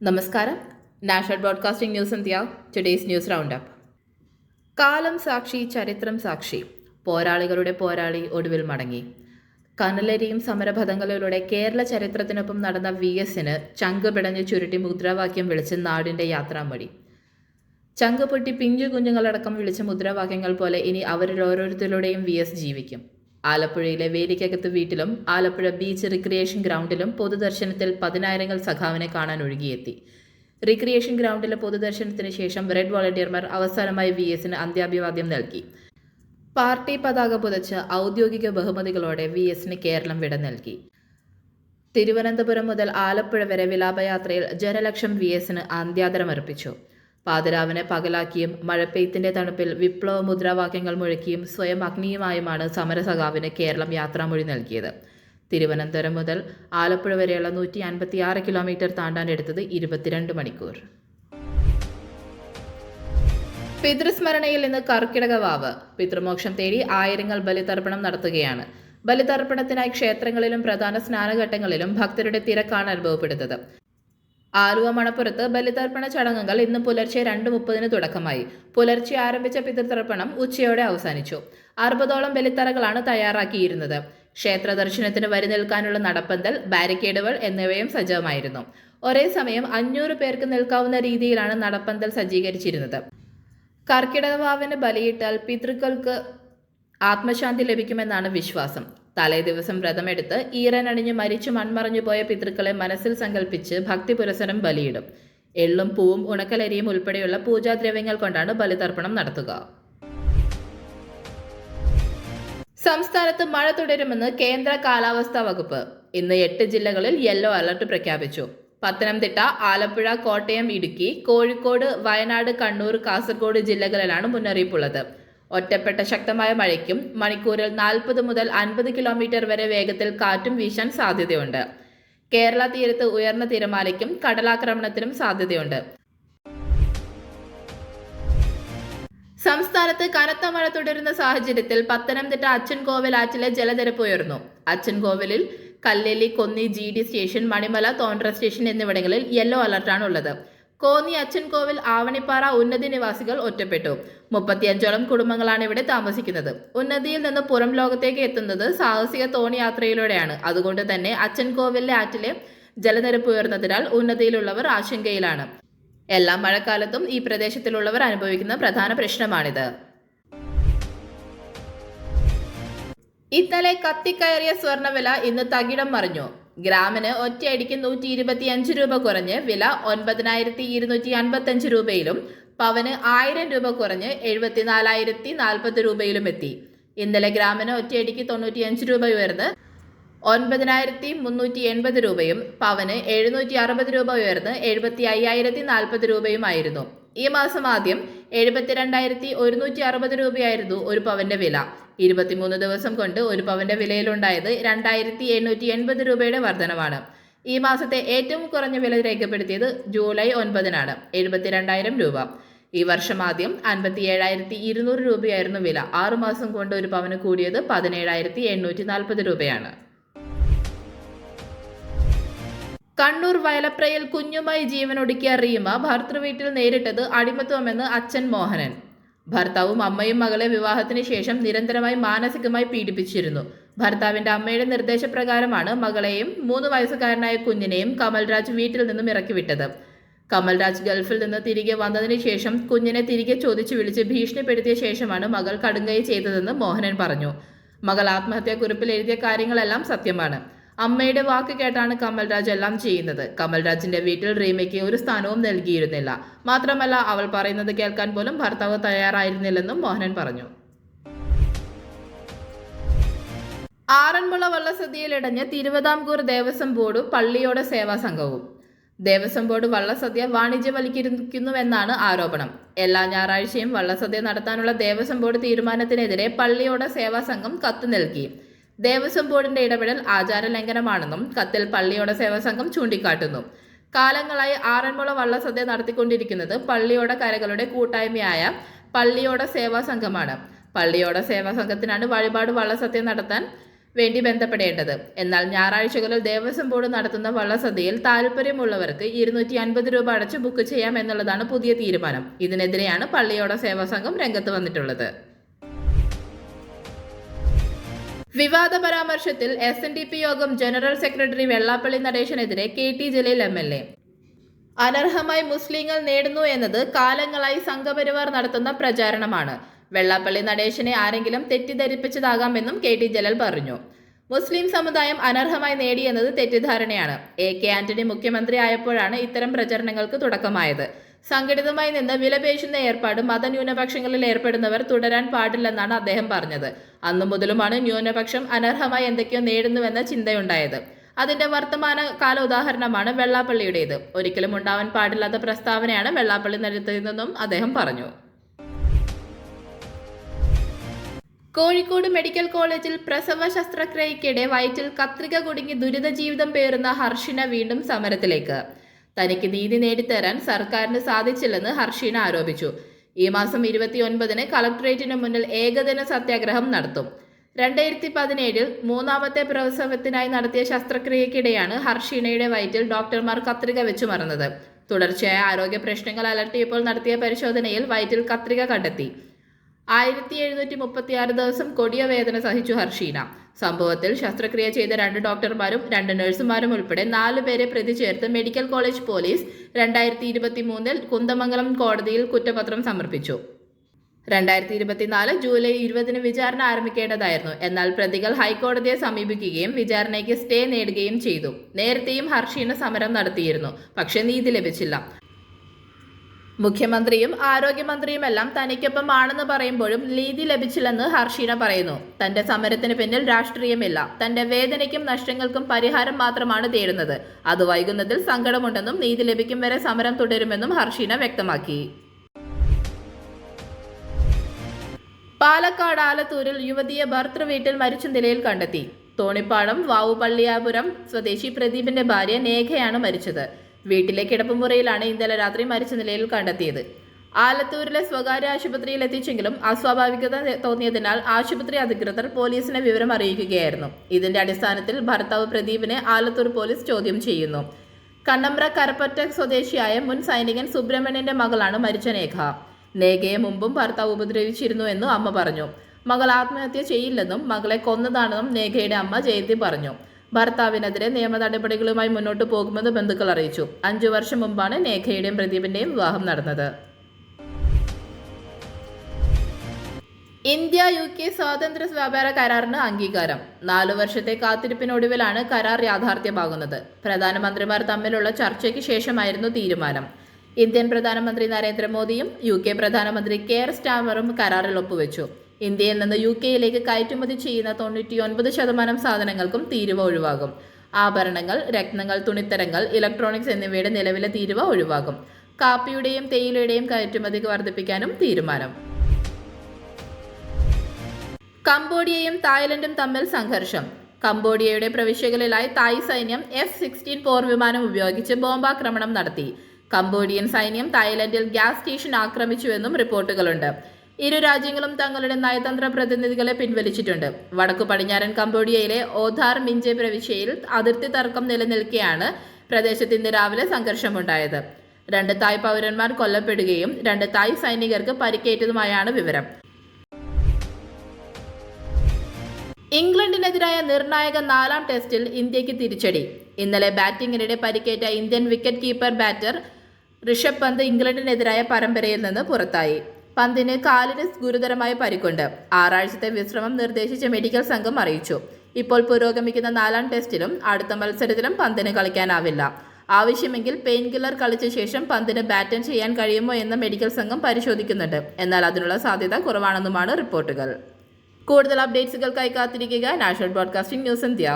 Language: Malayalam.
നമസ്കാരം. National broadcasting news India today's news round up. കാലം സാക്ഷി, ചരിത്രം സാക്ഷി. പോരാളികളുടെ പോരാളി ഒടുവിൽ മടങ്ങി. കനലരിയും സമരപഥങ്ങളിലൂടെ കേരള ചരിത്രത്തിനൊപ്പം നടന്ന VSന് ചങ്ക് പിടഞ്ഞ് ചുരുട്ടി മുദ്രാവാക്യം വിളിച്ച് നാടിൻ്റെ യാത്രാമൊഴി. ചങ്ക് പൊട്ടി പിഞ്ചു കുഞ്ഞുങ്ങളടക്കം വിളിച്ച മുദ്രാവാക്യങ്ങൾ പോലെ ഇനി അവരിൽ ഓരോരുത്തരുടെയും VS ജീവിക്കും. ആലപ്പുഴയിലെ വേലിക്കകത്ത് വീട്ടിലും ആലപ്പുഴ ബീച്ച് റിക്രിയേഷൻ ഗ്രൗണ്ടിലും പൊതുദർശനത്തിൽ പതിനായിരങ്ങൾ സഖാവിനെ കാണാൻ ഒഴുകിയെത്തി. റിക്രിയേഷൻ ഗ്രൗണ്ടിലെ പൊതുദർശനത്തിന് ശേഷം റെഡ് വോളണ്ടിയർമാർ അവസാനമായി VSന് അന്ത്യാഭിവാദ്യം നൽകി. പാർട്ടി പതാക പുതച്ച് ഔദ്യോഗിക ബഹുമതികളോടെ VSന് കേരളം വിട നൽകി. തിരുവനന്തപുരം മുതൽ ആലപ്പുഴ വരെ വിലാപയാത്രയിൽ ജനലക്ഷം VSന് അന്ത്യാദരമർപ്പിച്ചു. പാതിരാവിനെ പകലാക്കിയും മഴപ്പെയ്ത്തിന്റെ തണുപ്പിൽ വിപ്ലവ മുദ്രാവാക്യങ്ങൾ മുഴക്കിയും സ്വയം അഗ്നിയുമായുമാണ് സമരസഖാവിന് കേരളം യാത്രാമൊഴി നൽകിയത്. തിരുവനന്തപുരം മുതൽ ആലപ്പുഴ വരെയുള്ള 156 കിലോമീറ്റർ താണ്ടാനെടുത്തത് 22 മണിക്കൂർ. പിതൃസ്മരണയിൽ നിന്ന് കർക്കിടക വാവ്. പിതൃമോക്ഷം തേടി ആയിരങ്ങൾ ബലിതർപ്പണം നടത്തുകയാണ്. ബലിതർപ്പണത്തിനായി ക്ഷേത്രങ്ങളിലും പ്രധാന സ്നാനഘട്ടങ്ങളിലും ഭക്തരുടെ തിരക്കാണ് അനുഭവപ്പെടുന്നത്. ആലുവ മണപ്പുറത്ത് ബലിതർപ്പണ ചടങ്ങുകൾ ഇന്ന് പുലർച്ചെ 2:30 തുടക്കമായി. പുലർച്ചെ ആരംഭിച്ച പിതൃതർപ്പണം ഉച്ചയോടെ അവസാനിച്ചു. 60ഓളം ബലിത്തറകളാണ് തയ്യാറാക്കിയിരുന്നത്. ക്ഷേത്ര ദർശനത്തിന് വരി നിൽക്കാനുള്ള നടപ്പന്തൽ, ബാരിക്കേഡുകൾ എന്നിവയും സജ്ജമായിരുന്നു. ഒരേ സമയം 500 പേർക്ക് നിൽക്കാവുന്ന രീതിയിലാണ് നടപ്പന്തൽ സജ്ജീകരിച്ചിരുന്നത്. കർക്കിടകവാവിന് ബലിയിട്ടാൽ പിതൃക്കൾക്ക് ആത്മശാന്തി ലഭിക്കുമെന്നാണ് വിശ്വാസം. തലേ ദിവസം വ്രതമെടുത്ത് ഈറനണിഞ്ഞ് മരിച്ചു മൺമറഞ്ഞു പോയ പിതൃക്കളെ മനസ്സിൽ സങ്കല്പിച്ച് ഭക്തി പുരസരം ബലിയിടും. എള്ളും പൂവും ഉണക്കലരിയും ഉൾപ്പെടെയുള്ള പൂജാദ്രവ്യങ്ങൾ കൊണ്ടാണ് ബലിതർപ്പണം നടത്തുക. സംസ്ഥാനത്ത് മഴ തുടരുമെന്ന് കേന്ദ്ര കാലാവസ്ഥാ വകുപ്പ്. ഇന്ന് 8 ജില്ലകളിൽ യെല്ലോ അലർട്ട് പ്രഖ്യാപിച്ചു. പത്തനംതിട്ട, ആലപ്പുഴ, കോട്ടയം, ഇടുക്കി, കോഴിക്കോട്, വയനാട്, കണ്ണൂർ, കാസർഗോഡ് ജില്ലകളിലാണ് മുന്നറിയിപ്പുള്ളത്. ഒറ്റപ്പെട്ട ശക്തമായ മഴയ്ക്കും മണിക്കൂറിൽ 40 മുതൽ 50 കിലോമീറ്റർ വരെ വേഗത്തിൽ കാറ്റും വീശാൻ സാധ്യതയുണ്ട്. കേരള തീരത്ത് ഉയർന്ന തിരമാലയ്ക്കും കടലാക്രമണത്തിനും സാധ്യതയുണ്ട്. സംസ്ഥാനത്ത് കനത്ത മഴ തുടരുന്ന സാഹചര്യത്തിൽ പത്തനംതിട്ട അച്ചൻകോവിൽ ആറ്റിലെ ജലനിരപ്പ് ഉയർന്നു. അച്ചൻകോവിലിൽ Kalleli, Konni, GD station, Manimala, Thondra station എന്നിവിടങ്ങളിൽ യെല്ലോ അലർട്ടാണുള്ളത്. കോന്നി, അച്ചൻകോവിൽ, ആവണിപ്പാറ ഉന്നതി നിവാസികൾ ഒറ്റപ്പെട്ടു. 35ഓളം കുടുംബങ്ങളാണ് ഇവിടെ താമസിക്കുന്നത്. ഉന്നതിയിൽ നിന്ന് പുറം ലോകത്തേക്ക് എത്തുന്നത് സാഹസിക തോണി യാത്രയിലൂടെയാണ്. അതുകൊണ്ട് തന്നെ അച്ചൻകോവിലെ ആറ്റിലെ ജലനിരപ്പ് ഉയർന്നതിനാൽ ഉന്നതിയിലുള്ളവർ ആശങ്കയിലാണ്. എല്ലാ മഴക്കാലത്തും ഈ പ്രദേശത്തിലുള്ളവർ അനുഭവിക്കുന്ന പ്രധാന പ്രശ്നമാണിത്. ഇന്നലെ കത്തിക്കയറിയ സ്വർണ്ണവില ഇന്ന് തകിടം മറിഞ്ഞു. ഗ്രാമിന് ഒറ്റയടിക്ക് 125 രൂപ കുറഞ്ഞ് വില 9255 രൂപയിലും പവന് 1000 രൂപ കുറഞ്ഞ് 74,040 രൂപയിലും എത്തി. ഇന്നലെ ഗ്രാമിന് ഒറ്റയടിക്ക് 95 രൂപ ഉയർന്ന് 9380 രൂപയും പവന് 760 രൂപ ഉയർന്ന് 75,040 രൂപയുമായിരുന്നു. ഈ മാസം ആദ്യം 72,160 രൂപയായിരുന്നു ഒരു പവന്റെ വില. 23 ദിവസം കൊണ്ട് ഒരു പവന്റെ വിലയിലുണ്ടായത് 2,880 രൂപയുടെ വർധനവാണ്. ഈ മാസത്തെ ഏറ്റവും കുറഞ്ഞ വില രേഖപ്പെടുത്തിയത് ജൂലൈ 9-നാണ്, 72,000 രൂപ. ഈ വർഷം ആദ്യം 57,200 രൂപയായിരുന്നു വില. 6 മാസം കൊണ്ട് ഒരു പവന് കൂടിയത് 17,840 രൂപയാണ്. കണ്ണൂർ വയലപ്രയിൽ കുഞ്ഞുമായി ജീവനൊടുക്കിയ റീമ ഭർത്തൃവീട്ടിൽ നേരിട്ടത് അടിമത്വമെന്ന് അച്ഛൻ മോഹനൻ. ഭർത്താവും അമ്മയും മകളെ വിവാഹത്തിന് ശേഷം നിരന്തരമായി മാനസികമായി പീഡിപ്പിച്ചിരുന്നു. ഭർത്താവിന്റെ അമ്മയുടെ നിർദ്ദേശപ്രകാരമാണ് മകളെയും 3 വയസ്സുകാരനായ കുഞ്ഞിനെയും കമൽരാജ് വീട്ടിൽ നിന്നും ഇറക്കിവിട്ടത്. കമൽരാജ് ഗൾഫിൽ നിന്ന് തിരികെ വന്നതിന് ശേഷം കുഞ്ഞിനെ തിരികെ ചോദിച്ചു വിളിച്ച് ഭീഷണിപ്പെടുത്തിയ ശേഷമാണ് മകൾ കടുങ്കൈ ചെയ്തതെന്ന് മോഹനൻ പറഞ്ഞു. മകൾ ആത്മഹത്യാക്കുറിപ്പിൽ എഴുതിയ കാര്യങ്ങളെല്ലാം സത്യമാണ്. അമ്മയുടെ വാക്ക് കേട്ടാണ് കമൽരാജ് എല്ലാം ചെയ്യുന്നത്. കമൽരാജിന്റെ വീട്ടിൽ റീമയ്ക്ക് ഒരു സ്ഥാനവും നൽകിയിരുന്നില്ല. മാത്രമല്ല അവൾ പറയുന്നത് കേൾക്കാൻ പോലും ഭർത്താവ് തയ്യാറായിരുന്നില്ലെന്നും മോഹനൻ പറഞ്ഞു. ആറന്മുള വള്ളസദ്യയിലിടഞ്ഞ് തിരുവിതാംകൂർ ദേവസ്വം ബോർഡും പള്ളിയോട സേവാ സംഘവും. ദേവസ്വം ബോർഡ് വള്ളസദ്യ വാണിജ്യവൽക്കരിക്കുന്നുവെന്നാണ് ആരോപണം. എല്ലാ ഞായറാഴ്ചയും വള്ളസദ്യ നടത്താനുള്ള ദേവസ്വം ബോർഡ് തീരുമാനത്തിനെതിരെ പള്ളിയോട സേവാ സംഘം കത്ത് നൽകി. ദേവസ്വം ബോർഡിന്റെ ഇടപെടൽ ആചാര ലംഘനമാണെന്നും കത്തിൽ പള്ളിയോട സേവാ സംഘം ചൂണ്ടിക്കാട്ടുന്നു. കാലങ്ങളായി ആറന്മുള വള്ളസദ്യ നടത്തിക്കൊണ്ടിരിക്കുന്നത് പള്ളിയോട കരകളുടെ കൂട്ടായ്മയായ പള്ളിയോട സേവാ സംഘമാണ്. പള്ളിയോട സേവാ സംഘത്തിനാണ് വഴിപാട് വള്ളസദ്യ നടത്താൻ വേണ്ടി ബന്ധപ്പെടേണ്ടത്. എന്നാൽ ഞായറാഴ്ചകളിൽ ദേവസ്വം ബോർഡ് നടത്തുന്ന വള്ളസദ്യയിൽ താൽപ്പര്യമുള്ളവർക്ക് 250 രൂപ അടച്ച് ബുക്ക് ചെയ്യാം എന്നുള്ളതാണ് പുതിയ തീരുമാനം. ഇതിനെതിരെയാണ് പള്ളിയോട സേവാ സംഘം രംഗത്ത് വന്നിട്ടുള്ളത്. വിവാദ പരാമർശത്തിൽ SNDP യോഗം ജനറൽ സെക്രട്ടറി വെള്ളാപ്പള്ളി നടേശനെതിരെ KT ജലീൽ MLA. അനർഹമായി മുസ്ലിങ്ങൾ നേടുന്നു എന്നത് കാലങ്ങളായി സംഘപരിവാർ നടത്തുന്ന പ്രചാരണമാണ്. വെള്ളാപ്പള്ളി നടേശനെ ആരെങ്കിലും തെറ്റിദ്ധരിപ്പിച്ചതാകാമെന്നും KT ജലീൽ പറഞ്ഞു. മുസ്ലിം സമുദായം അനർഹമായി നേടിയെന്നത് തെറ്റിദ്ധാരണയാണ്. AK ആന്റണി മുഖ്യമന്ത്രി ആയപ്പോഴാണ് ഇത്തരം പ്രചരണങ്ങൾക്ക് തുടക്കമായത്. സംഘടിതമായി നിന്ന് വിലപേശുന്ന ഏർപ്പാട് മതന്യൂനപക്ഷങ്ങളിൽ ഏർപ്പെടുന്നവർ തുടരാൻ പാടില്ലെന്നാണ് അദ്ദേഹം പറഞ്ഞത്. അന്നു മുതലുമാണ് ന്യൂനപക്ഷം അനർഹമായി എന്തൊക്കെയോ നേടുന്നുവെന്ന ചിന്തയുണ്ടായത്. അതിന്റെ വർത്തമാന കാല ഉദാഹരണമാണ് വെള്ളാപ്പള്ളിയുടേത്. ഒരിക്കലും ഉണ്ടാവാൻ പാടില്ലാത്ത പ്രസ്താവനയാണ് വെള്ളാപ്പള്ളി നടത്തിയതെന്നും അദ്ദേഹം പറഞ്ഞു. കോഴിക്കോട് മെഡിക്കൽ കോളേജിൽ പ്രസവ ശസ്ത്രക്രിയയ്ക്കിടെ വയറ്റിൽ കത്രിക കുടുങ്ങി ദുരിത ജീവിതം പേറുന്ന ഹർഷിന വീണ്ടും സമരത്തിലേക്ക്. തനിക്ക് നീതി നേടിത്തരാൻ സർക്കാരിന് സാധിച്ചില്ലെന്ന് ഹർഷീന ആരോപിച്ചു. ഈ മാസം 29-ന് കളക്ടറേറ്റിന് മുന്നിൽ ഏകദിന സത്യാഗ്രഹം നടത്തും. 2017-ൽ മൂന്നാമത്തെ പ്രസവത്തിനായി നടത്തിയ ശസ്ത്രക്രിയയ്ക്കിടെയാണ് ഹർഷീനയുടെ വയറ്റിൽ ഡോക്ടർമാർ കത്രിക വെച്ചു മറന്നത്. തുടർച്ചയായ ആരോഗ്യ പ്രശ്നങ്ങൾ അലട്ടിയപ്പോൾ നടത്തിയ പരിശോധനയിൽ വയറ്റിൽ കത്രിക കണ്ടെത്തി. 1736 ദിവസം കൊടിയ വേദന സഹിച്ചു ഹർഷീന. സംഭവത്തിൽ ശസ്ത്രക്രിയ ചെയ്ത 2 ഡോക്ടർമാരും 2 നഴ്സുമാരും ഉൾപ്പെടെ 4 പേരെ പ്രതി ചേർത്ത് മെഡിക്കൽ കോളേജ് പോലീസ് 2023-ൽ കുന്ദമംഗലം കോടതിയിൽ കുറ്റപത്രം സമർപ്പിച്ചു. 2024 ജൂലൈ 20-ന് വിചാരണ ആരംഭിക്കേണ്ടതായിരുന്നു. എന്നാൽ പ്രതികൾ ഹൈക്കോടതിയെ സമീപിക്കുകയും വിചാരണയ്ക്ക് സ്റ്റേ നേടുകയും ചെയ്തു. നേരത്തെയും ഹർഷീന സമരം നടത്തിയിരുന്നു. പക്ഷേ നീതി ലഭിച്ചില്ല. മുഖ്യമന്ത്രിയും ആരോഗ്യമന്ത്രിയുമെല്ലാം തനിക്കൊപ്പം ആണെന്ന് പറയുമ്പോഴും നീതി ലഭിച്ചില്ലെന്ന് ഹർഷീന പറയുന്നു. തന്റെ സമരത്തിന് പിന്നിൽ രാഷ്ട്രീയമില്ല. തന്റെ വേദനയ്ക്കും നഷ്ടങ്ങൾക്കും പരിഹാരം മാത്രമാണ് തേടുന്നത്. അത് വൈകുന്നതിൽ സങ്കടമുണ്ടെന്നും നീതി ലഭിക്കും വരെ സമരം തുടരുമെന്നും ഹർഷീന വ്യക്തമാക്കി. പാലക്കാട് ആലത്തൂരിൽ യുവതിയെ ഭർതൃവീട്ടിൽ മരിച്ച നിലയിൽ കണ്ടെത്തി. തോണിപ്പാടം വാവുപള്ളിയാപുരം സ്വദേശി പ്രദീപിന്റെ ഭാര്യ നേഘയാണ് മരിച്ചത്. വീട്ടിലെ കിടപ്പുമുറിയിലാണ് ഇന്നലെ രാത്രി മരിച്ച നിലയിൽ കണ്ടെത്തിയത്. ആലത്തൂരിലെ സ്വകാര്യ ആശുപത്രിയിൽ എത്തിച്ചെങ്കിലും അസ്വാഭാവികത തോന്നിയതിനാൽ ആശുപത്രി അധികൃതർ പോലീസിനെ വിവരം അറിയിക്കുകയായിരുന്നു. ഇതിന്റെ അടിസ്ഥാനത്തിൽ ഭർത്താവ് പ്രദീപിനെ ആലത്തൂർ പോലീസ് ചോദ്യം ചെയ്യുന്നു. കണ്ണമ്പ്ര കരപ്പറ്റ സ്വദേശിയായ മുൻ സൈനികൻ സുബ്രഹ്മണ്യന്റെ മകളാണ് മരിച്ച നേഘ. നേഘയെ മുമ്പും ഭർത്താവ് ഉപദ്രവിച്ചിരുന്നുവെന്നും അമ്മ പറഞ്ഞു. മകൾ ആത്മഹത്യ ചെയ്യില്ലെന്നും മകളെ കൊന്നതാണെന്നും നേഘയുടെ അമ്മ ജയന്തി പറഞ്ഞു. ഭർത്താവിനെതിരെ നിയമ നടപടികളുമായി മുന്നോട്ടു പോകുമെന്ന് ബന്ധുക്കൾ അറിയിച്ചു. 5 വർഷം മുമ്പാണ് നേഘയുടെയും പ്രദീപിന്റെയും വിവാഹം നടന്നത്. ഇന്ത്യ UK സ്വാതന്ത്ര്യ വ്യാപാര കരാറിന് അംഗീകാരം. 4 വർഷത്തെ കാത്തിരിപ്പിനൊടുവിലാണ് കരാർ യാഥാർത്ഥ്യമാകുന്നത്. പ്രധാനമന്ത്രിമാർ തമ്മിലുള്ള ചർച്ചയ്ക്ക് ശേഷമായിരുന്നു തീരുമാനം. ഇന്ത്യൻ പ്രധാനമന്ത്രി നരേന്ദ്രമോദിയും UK പ്രധാനമന്ത്രി കെയർ സ്റ്റാമറും കരാറിൽ ഒപ്പുവെച്ചു. ഇന്ത്യയിൽ നിന്ന് UKയിലേക്ക് കയറ്റുമതി ചെയ്യുന്ന 99% സാധനങ്ങൾക്കും തീരുവ ഒഴിവാകും. ആഭരണങ്ങൾ, രത്നങ്ങൾ, തുണിത്തരങ്ങൾ, ഇലക്ട്രോണിക്സ് എന്നിവയുടെ നിലവിലെ തീരുവ ഒഴിവാകും. കാപ്പിയുടെയും തേയിലയുടെയും കയറ്റുമതി വർദ്ധിപ്പിക്കാനും തീരുമാനം. കംബോഡിയയും തായ്ലൻഡും തമ്മിൽ സംഘർഷം. കംബോഡിയയുടെ പ്രവിശ്യകളിലായി തായ് സൈന്യം F-16 പോർ വിമാനം ഉപയോഗിച്ച് ബോംബാക്രമണം നടത്തി. കംബോഡിയൻ സൈന്യം തായ്ലൻഡിൽ ഗ്യാസ് സ്റ്റേഷൻ ആക്രമിച്ചുവെന്നും റിപ്പോർട്ടുകളുണ്ട്. ഇരു രാജ്യങ്ങളും തങ്ങളുടെ നയതന്ത്ര പ്രതിനിധികളെ പിൻവലിച്ചിട്ടുണ്ട്. വടക്കു പടിഞ്ഞാറൻ കംബോഡിയയിലെ ഓധാർ മിഞ്ചെ പ്രവിശ്യയിൽ അതിർത്തി തർക്കം നിലനിൽക്കെയാണ് പ്രദേശത്ത് ഇന്ന് രാവിലെ സംഘർഷമുണ്ടായത്. 2 തായ് പൗരന്മാർ കൊല്ലപ്പെടുകയും 2 തായ് സൈനികർക്ക് പരിക്കേറ്റതുമായാണ് വിവരം. ഇംഗ്ലണ്ടിനെതിരായ നിർണായക 4ാം ടെസ്റ്റിൽ ഇന്ത്യക്ക് തിരിച്ചടി. ഇന്നലെ ബാറ്റിംഗിനിടെ പരിക്കേറ്റ Indian wicket keeper batter Rishabh Pant ഇംഗ്ലണ്ടിനെതിരായ പരമ്പരയിൽ നിന്ന് പുറത്തായി. പന്തിന് കാലിന് ഗുരുതരമായ പരിക്കുണ്ട്. 6 ആഴ്ചത്തെ വിശ്രമം നിർദ്ദേശിച്ച മെഡിക്കൽ സംഘം അറിയിച്ചു. ഇപ്പോൾ പുരോഗമിക്കുന്ന 4ാം ടെസ്റ്റിലും അടുത്ത മത്സരത്തിലും പന്തിന് കളിക്കാനാവില്ല. ആവശ്യമെങ്കിൽ പെയിൻ കില്ലർ കളിച്ച ശേഷം പന്തിന് ബാറ്റൺ ചെയ്യാൻ കഴിയുമോ എന്ന് മെഡിക്കൽ സംഘം പരിശോധിക്കുന്നുണ്ട്. എന്നാൽ അതിനുള്ള സാധ്യത കുറവാണെന്നുമാണ് റിപ്പോർട്ടുകൾ. കൂടുതൽ അപ്ഡേറ്റ്സുകൾക്കായി കാത്തിരിക്കുക. National broadcasting news India.